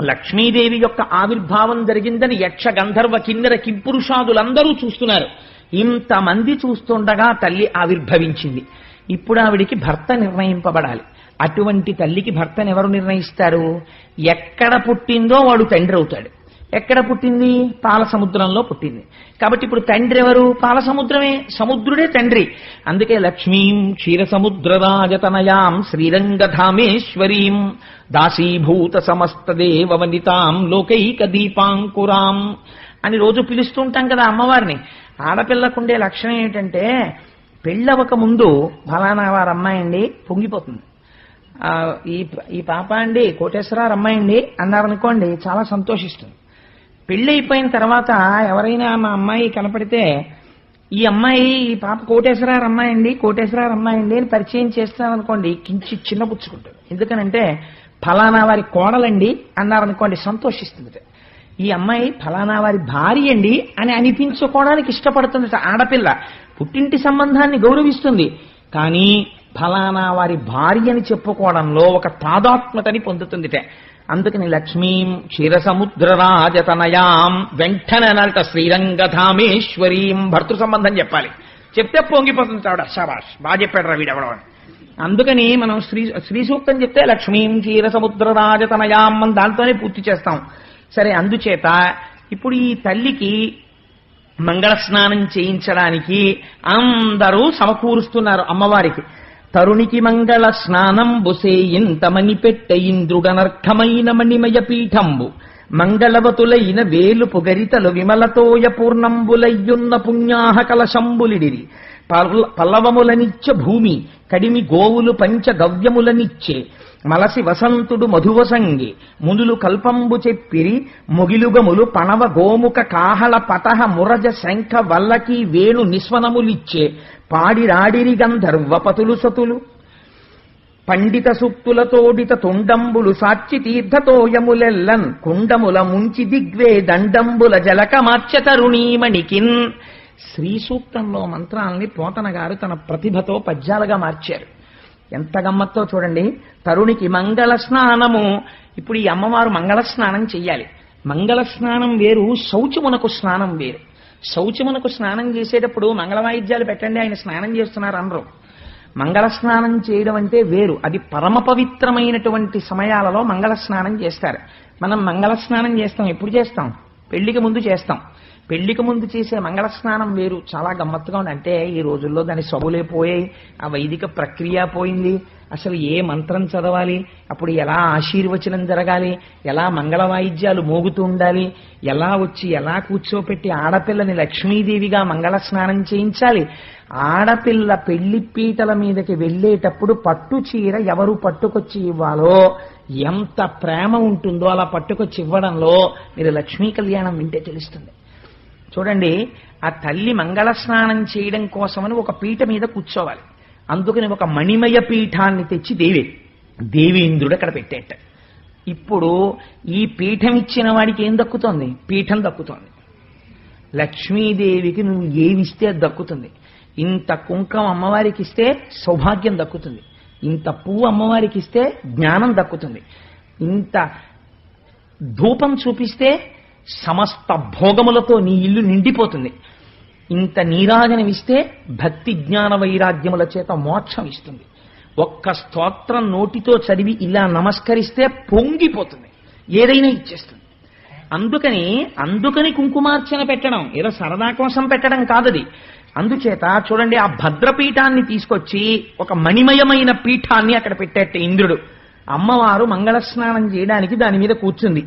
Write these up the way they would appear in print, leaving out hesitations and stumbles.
లక్ష్మీదేవి యొక్క ఆవిర్భావం జరిగిందని యక్ష గంధర్వ కిన్నెర కింపురుషాదులందరూ చూస్తున్నారు. ఇంతమంది చూస్తుండగా తల్లి ఆవిర్భవించింది. ఇప్పుడు ఆవిడికి భర్త నిర్ణయింపబడాలి. అటువంటి తల్లికి భర్తను ఎవరు నిర్ణయిస్తారు? ఎక్కడ పుట్టిందో వాడు తండ్రి అవుతాడు. ఎక్కడ పుట్టింది? పాల సముద్రంలో పుట్టింది. కాబట్టి ఇప్పుడు తండ్రి ఎవరు? పాల సముద్రమే, సముద్రుడే తండ్రి. అందుకే లక్ష్మీం క్షీరసముద్రరాజతనయాం శ్రీరంగధామేశ్వరీం దాసీభూత సమస్త దేవవనితాం లోకైక దీపాంకురాం అని రోజు పిలుస్తుంటాం కదా అమ్మవారిని. ఆడపిల్లకుండే లక్షణం ఏంటంటే పెళ్ళవక ముందు ఫలానా వారు అమ్మాయి అండి పొంగిపోతుంది. ఈ పాప అండి కోటేశ్వరరావు అమ్మాయి అండి అన్నారనుకోండి, చాలా సంతోషిస్తుంది. పెళ్లి అయిపోయిన తర్వాత ఎవరైనా మా అమ్మాయి కనపడితే ఈ అమ్మాయి ఈ పాప కోటేశ్వరరావు అమ్మాయి అండి కోటేశ్వరరావు అమ్మాయి అండి అని పరిచయం చేస్తామనుకోండి, కించి చిన్నపుచ్చుకుంటాడు. ఎందుకనంటే ఫలానా వారి కోడలండి అన్నారనుకోండి, సంతోషిస్తుంది. ఈ అమ్మాయి ఫలానా వారి భార్య అండి అని అనిపించుకోవడానికి ఇష్టపడుతుందట ఆడపిల్ల. పుట్టింటి సంబంధాన్ని గౌరవిస్తుంది, కానీ ఫలానా వారి భార్య అని చెప్పుకోవడంలో ఒక తాదాత్మ్యతని పొందుతుందిట. అందుకని లక్ష్మీం క్షీరసముద్రరాజతనయాం వెంటనే అనాలట శ్రీరంగధామేశ్వరీం. భర్తృ సంబంధం చెప్పాలి, చెప్తే పొంగిపోతుంది ఆవిడ. శబాష్, బాగా చెప్పాడు రా వీడెవడం. అందుకని మనం శ్రీ సూక్తం చెప్తే లక్ష్మీం క్షీరసముద్రరాజతనయాం అని దాంతోనే పూర్తి చేస్తాం. సరే, అందుచేత ఇప్పుడు ఈ తల్లికి మంగళ స్నానం చేయించడానికి అందరూ సమకూరుస్తున్నారు అమ్మవారికి. తరుణికి మంగళ స్నానం బుసేయింతమని పెట్ట ఇంద్రుడనర్ఘమైన మణిమయ పీఠంబు మంగళవతులైన వేలు పొగరితలు విమలతోయ పూర్ణంబులయ్యున్న పుణ్యాహ కలశంబులిడిరి పల్లవములనిచ్చ భూమి కడిమి గోవులు పంచ గవ్యములనిచ్చే మలసి వసంతుడు మధువసంగి మునులు కల్పంబు చెప్పిరి మొగిలుగములు పణవ గోముఖ కాహళ పటహ మురజ శంఖ వల్లకి వేణు నిస్వనములిచ్చే పాడిరాడిరి గంధర్వపతులు సతులు పండిత సూక్తులతోడిత తుండంబులు సాక్షి తీర్థతోయములెల్లన్ కుండముల ముంచి దిగ్వే దండంబుల జలక మార్చ తరుణీమణికిన్. శ్రీ సూక్తంలో మంత్రాల్ని పోతన గారు తన ప్రతిభతో పద్యాలుగా మార్చారు. ఎంత గమ్మత్తో చూడండి. తరుణికి మంగళ స్నానము. ఇప్పుడు ఈ అమ్మవారు మంగళ స్నానం చెయ్యాలి. మంగళ స్నానం వేరు, శౌచమునకు స్నానం వేరు. శౌచమునకు స్నానం చేసేటప్పుడు మంగళవాయిద్యాలు పెట్టండి ఆయన స్నానం చేస్తున్నారు అనరు. మంగళ స్నానం చేయడం అంటే వేరు. అది పరమ పవిత్రమైనటువంటి సమయాలలో మంగళ స్నానం చేస్తారు. మనం మంగళ స్నానం చేస్తాం. ఎప్పుడు చేస్తాం? పెళ్లికి ముందు చేస్తాం. పెళ్లికి ముందు చేసే మంగళ స్నానం వేరు, చాలా గమ్మత్తుగా ఉంది. అంటే ఈ రోజుల్లో దాని సబులే పోయాయి, ఆ వైదిక ప్రక్రియ పోయింది. అసలు ఏ మంత్రం చదవాలి, అప్పుడు ఎలా ఆశీర్వచనం జరగాలి, ఎలా మంగళ వాయిద్యాలు మోగుతూ ఉండాలి, ఎలా వచ్చి ఎలా కూర్చోపెట్టి ఆడపిల్లని లక్ష్మీదేవిగా మంగళ స్నానం చేయించాలి. ఆడపిల్ల పెళ్లి పీటల మీదకి వెళ్ళేటప్పుడు పట్టు చీర ఎవరు పట్టుకొచ్చి ఇవ్వాలో ఎంత ప్రేమ ఉంటుందో అలా పట్టుకొచ్చి ఇవ్వడంలో మీరు లక్ష్మీ కళ్యాణం వింటే తెలుస్తుంది. చూడండి, ఆ తల్లి మంగళ స్నానం చేయడం కోసమని ఒక పీట మీద కూర్చోవాలి. అందుకని ఒక మణిమయ పీఠాన్ని తెచ్చి దేవేంద్రుడు అక్కడ పెట్టేట. ఇప్పుడు ఈ పీఠం ఇచ్చిన వాడికి ఏం దక్కుతోంది? పీఠం దక్కుతోంది. లక్ష్మీదేవికి నువ్వు ఏమిస్తే అది దక్కుతుంది. ఇంత కుంకం అమ్మవారికి ఇస్తే సౌభాగ్యం దక్కుతుంది, ఇంత పువ్వు అమ్మవారికి ఇస్తే జ్ఞానం దక్కుతుంది, ఇంత ధూపం చూపిస్తే సమస్త భోగములతో నీ ఇల్లు నిండిపోతుంది, ఇంత నీరాజనమిస్తే భక్తి జ్ఞాన వైరాగ్యముల చేత మోక్షం ఇస్తుంది. ఒక్క స్తోత్రం నోటితో చదివి ఇలా నమస్కరిస్తే పొంగిపోతుంది, ఏదైనా ఇచ్చేస్తుంది. అందుకని కుంకుమార్చన పెట్టడం ఏదో సరదా కోసం పెట్టడం కాదది. అందుచేత చూడండి, ఆ భద్రపీఠాన్ని తీసుకొచ్చి ఒక మణిమయమైన పీఠాన్ని అక్కడ పెట్టేట ఇంద్రుడు. అమ్మవారు మంగళ స్నానం చేయడానికి దాని మీద కూర్చుంది.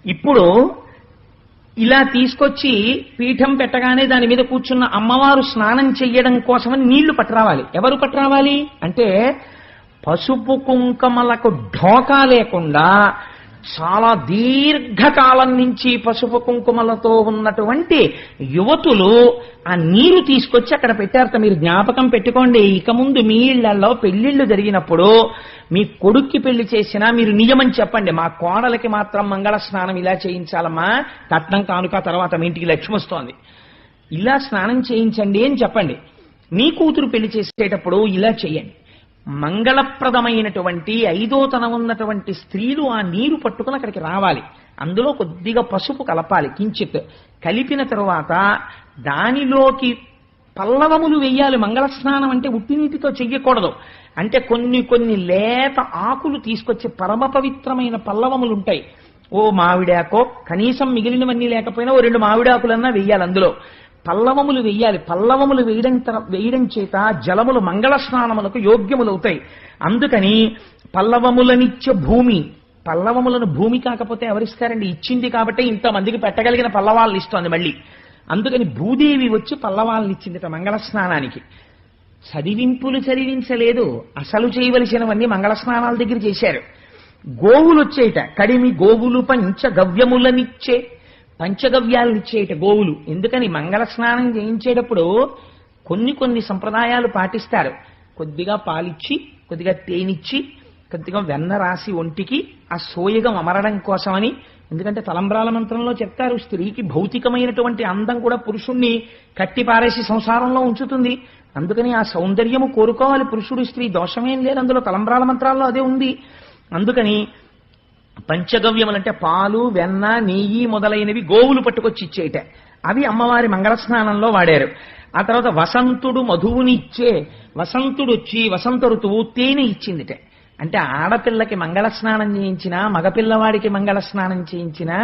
ఇప్పుడు ఇలా తీసుకొచ్చి పీఠం పెట్టగానే దాని మీద కూర్చున్న అమ్మవారు స్నానం చెయ్యడం కోసమని నీళ్లు పట్టరావాలి. ఎవరు పట్టరావాలి అంటే పసుపు కుంకుమలకు ఢోకా లేకుండా చాలా దీర్ఘకాలం నుంచి పసుపు కుంకుమలతో ఉన్నటువంటి యువతులు ఆ నీరు తీసుకొచ్చి అక్కడ పెట్టారట. మీరు జ్ఞాపకం పెట్టుకోండి, ఇక ముందు మీ ఇళ్లలో పెళ్లిళ్లు జరిగినప్పుడు మీ కొడుక్కి పెళ్లి చేసినా మీరు నియమం చెప్పండి, మా కోడలకి మాత్రం మంగళ స్నానం ఇలా చేయించాలమ్మా, కట్నం కానుక తర్వాత మీ ఇంటికి లక్ష్మి వస్తోంది, ఇలా స్నానం చేయించండి అని చెప్పండి. మీ కూతురు పెళ్లి చేసేటప్పుడు ఇలా చెయ్యండి. మంగళప్రదమైనటువంటి ఐదోతనం ఉన్నటువంటి స్త్రీలు ఆ నీరు పట్టుకుని అక్కడికి రావాలి. అందులో కొద్దిగా పసుపు కలపాలి, కించిత్ కలిపిన తరువాత దానిలోకి పల్లవములు వెయ్యాలి. మంగళస్నానం అంటే ఉట్టినీటితో చెయ్యకూడదు. అంటే కొన్ని లేత ఆకులు తీసుకొచ్చి పరమ పవిత్రమైన పల్లవములు ఉంటాయి. ఓ మావిడాకో, కనీసం మిగిలినవన్నీ లేకపోయినా ఓ 2 మావిడాకులన్నా వెయ్యాలి. అందులో పల్లవములు వెయ్యాలి. పల్లవములు వేయడం చేత జలములు మంగళ స్నానములకు యోగ్యములవుతాయి. అందుకని పల్లవములనిచ్చే భూమి, పల్లవములను భూమి కాకపోతే ఎవరిస్తారండి? ఇచ్చింది కాబట్టి ఇంతమందికి పెట్టగలిగిన పల్లవాళ్ళని ఇస్తోంది మళ్ళీ. అందుకని భూదేవి వచ్చి పల్లవాళ్ళని ఇచ్చిందిట మంగళ స్నానానికి. చదివింపులు చదివించలేదు, అసలు చేయవలసినవన్నీ మంగళ స్నానాల దగ్గర చేశారు. గోవులు వచ్చేట, కడిమి గోవులు పంచగవ్యములనిచ్చే, పంచగవ్యాలనిచ్చేట గోవులు. ఎందుకని? మంగళ స్నానం చేయించేటప్పుడు కొన్ని సంప్రదాయాలు పాటిస్తారు. కొద్దిగా పాలిచ్చి, కొద్దిగా తేనిచ్చి, కొద్దిగా వెన్న రాసి ఒంటికి ఆ సోయగం అమరడం కోసమని. ఎందుకంటే తలంబ్రాల మంత్రంలో చెప్తారు, స్త్రీకి భౌతికమైనటువంటి అందం కూడా పురుషుణ్ణి కట్టిపారేసి సంసారంలో ఉంచుతుంది. అందుకని ఆ సౌందర్యము కోరుకోవాలి పురుషుడు, స్త్రీ దోషమేం లేదు అందులో. తలంబ్రాల మంత్రాల్లో అదే ఉంది. అందుకని పంచగవ్యములంటే పాలు, వెన్న, నెయ్యి మొదలైనవి గోవులు పట్టుకొచ్చి ఇచ్చేట. అవి అమ్మవారి మంగళ స్నానంలో వాడారు. ఆ తర్వాత వసంతుడు మధువుని ఇచ్చే, వసంతుడు వచ్చి వసంత ఋతువు తేనె ఇచ్చిందిట. అంటే ఆడపిల్లకి మంగళ స్నానం చేయించినా, మగపిల్లవాడికి మంగళ స్నానం చేయించినా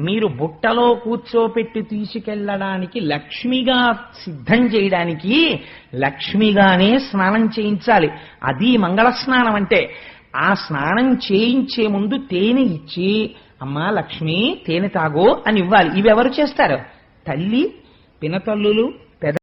మీరు బుట్టలో కూర్చోపెట్టి తీసుకెళ్లడానికి, లక్ష్మిగా సిద్ధం చేయడానికి లక్ష్మిగానే స్నానం చేయించాలి. అది మంగళ స్నానం అంటే. ఆ స్నానం చేయించే ముందు తేనె ఇచ్చి, అమ్మా లక్ష్మి తేనె తాగో అని ఇవ్వాలి. ఇవి ఎవరు చేస్తారు? తల్లి, పినతల్లులు,